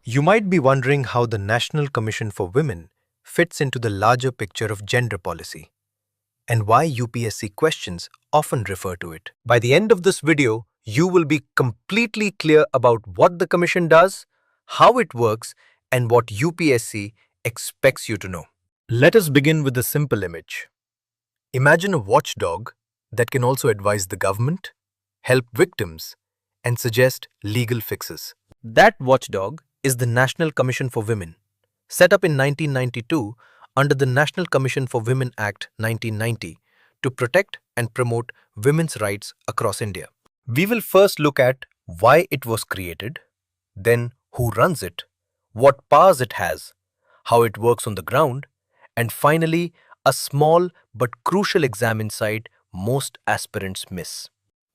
You might be wondering how the National Commission for Women fits into the larger picture of gender policy and why UPSC questions often refer to it. By the end of this video, you will be completely clear about what the Commission does, how it works, and what UPSC expects you to know. Let us begin with a simple image. Imagine a watchdog that can also advise the government, help victims, and suggest legal fixes. That watchdog is the National Commission for Women, set up in 1992 under the National Commission for Women Act 1990 to protect and promote women's rights across India. We will first look at why it was created, then who runs it, what powers it has, how it works on the ground, and finally, a small but crucial exam insight most aspirants miss.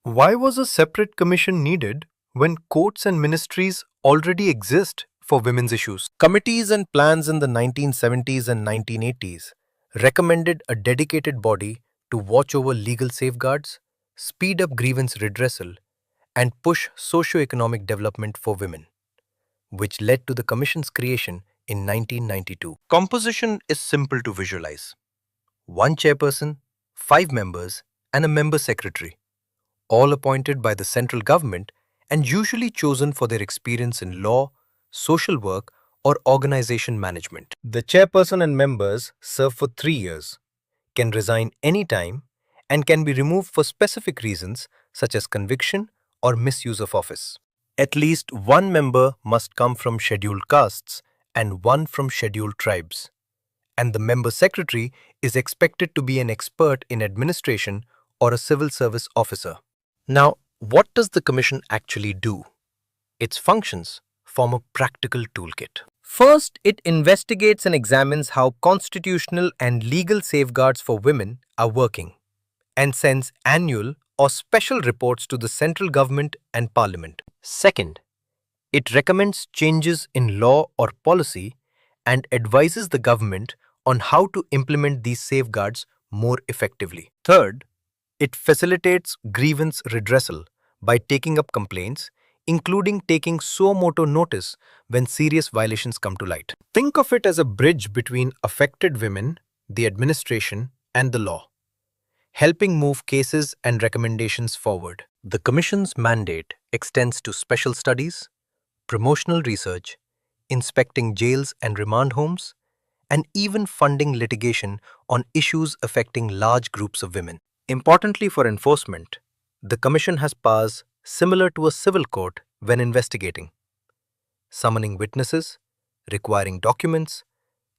Why was a separate commission needed when courts and ministries already exist for women's issues? Committees and plans in the 1970s and 1980s recommended a dedicated body to watch over legal safeguards, speed up grievance redressal, and push socio-economic development for women, which led to the Commission's creation in 1992. Composition is simple to visualize. One chairperson, 5 members, and a member secretary, all appointed by the central government and usually chosen for their experience in law, social work, or organization management. The chairperson and members serve for 3 years, can resign anytime, and can be removed for specific reasons such as conviction or misuse of office. At least one member must come from scheduled castes and one from scheduled tribes. And the member secretary is expected to be an expert in administration or a civil service officer. Now, what does the Commission actually do? Its functions form a practical toolkit. First, it investigates and examines how constitutional and legal safeguards for women are working and sends annual or special reports to the central government and parliament. Second, it recommends changes in law or policy and advises the government on how to implement these safeguards more effectively. Third, it facilitates grievance redressal by taking up complaints, including taking suo motu notice when serious violations come to light. Think of it as a bridge between affected women, the administration, and the law, helping move cases and recommendations forward. The Commission's mandate extends to special studies, promotional research, inspecting jails and remand homes, and even funding litigation on issues affecting large groups of women. Importantly for enforcement, the Commission has powers similar to a civil court when investigating, summoning witnesses, requiring documents,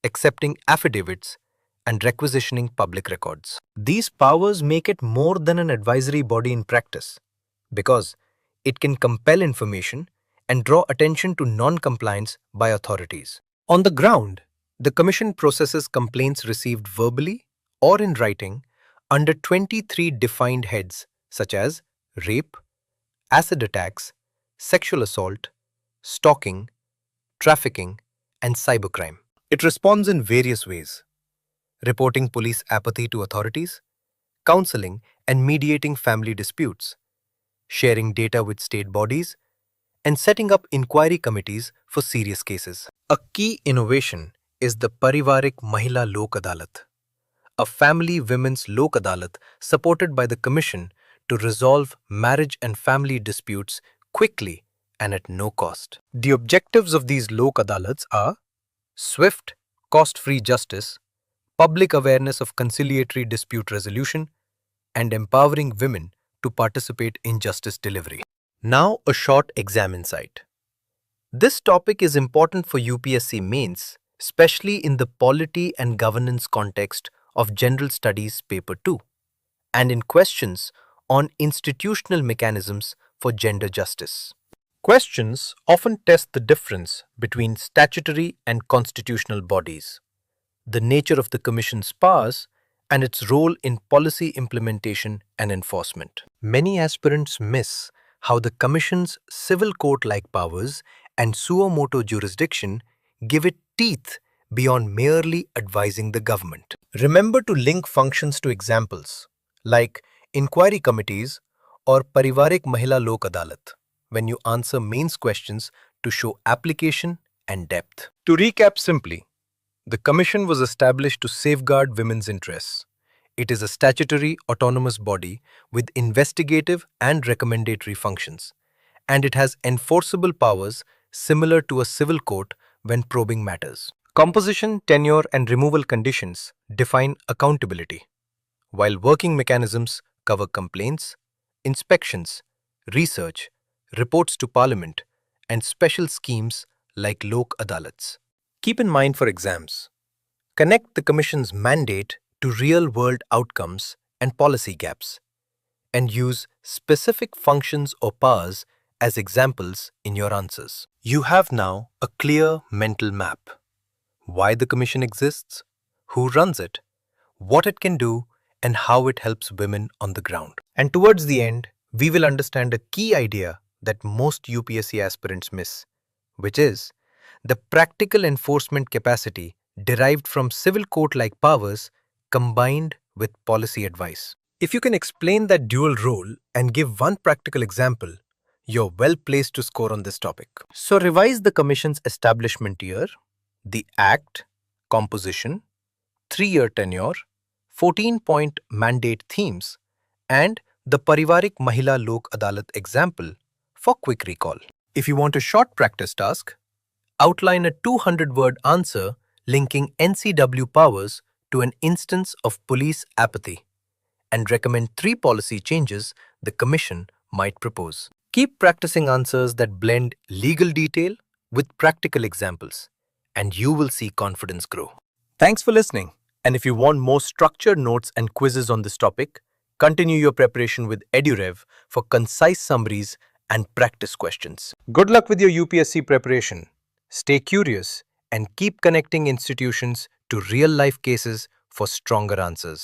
accepting affidavits, and requisitioning public records. These powers make it more than an advisory body in practice, because it can compel information and draw attention to non-compliance by authorities. On the ground, the Commission processes complaints received verbally or in writing under 23 defined heads such as rape, acid attacks, sexual assault, stalking, trafficking, and cybercrime. It responds in various ways: reporting police apathy to authorities, counseling and mediating family disputes, sharing data with state bodies, and setting up inquiry committees for serious cases. A key innovation is the Parivarik Mahila Lok Adalat, a family women's Lok Adalat supported by the Commission to resolve marriage and family disputes quickly and at no cost. The objectives of these Lok Adalats are swift, cost-free justice, public awareness of conciliatory dispute resolution, and empowering women to participate in justice delivery. Now, a short exam insight. This topic is important for UPSC mains, especially in the polity and governance context of General Studies Paper 2, and in questions on institutional mechanisms for gender justice. Questions often test the difference between statutory and constitutional bodies, the nature of the Commission's powers, and its role in policy implementation and enforcement. Many aspirants miss how the Commission's civil court-like powers and suo motu jurisdiction give it teeth beyond merely advising the government. Remember to link functions to examples like inquiry committees or Parivarik Mahila Lok Adalat when you answer mains questions to show application and depth. To recap simply, the Commission was established to safeguard women's interests. It is a statutory autonomous body with investigative and recommendatory functions, and it has enforceable powers similar to a civil court when probing matters. Composition, tenure, and removal conditions define accountability, while working mechanisms cover complaints, inspections, research, reports to Parliament, and special schemes like Lok Adalats. Keep in mind for exams, connect the Commission's mandate to real-world outcomes and policy gaps, and use specific functions or powers as examples in your answers. You have now a clear mental map. Why the Commission exists, who runs it, what it can do, and how it helps women on the ground. And towards the end, we will understand a key idea that most UPSC aspirants miss, which is the practical enforcement capacity derived from civil court-like powers combined with policy advice. If you can explain that dual role and give one practical example, you're well placed to score on this topic. So revise the Commission's establishment year, the Act, composition, 3-year tenure, 14-point mandate themes, and the Parivarik Mahila Lok Adalat example for quick recall. If you want a short practice task, outline a 200-word answer linking NCW powers to an instance of police apathy, and recommend 3 policy changes the Commission might propose. Keep practicing answers that blend legal detail with practical examples, and you will see confidence grow. Thanks for listening. And if you want more structured notes and quizzes on this topic, continue your preparation with EduRev for concise summaries and practice questions. Good luck with your UPSC preparation. Stay curious and keep connecting institutions to real-life cases for stronger answers.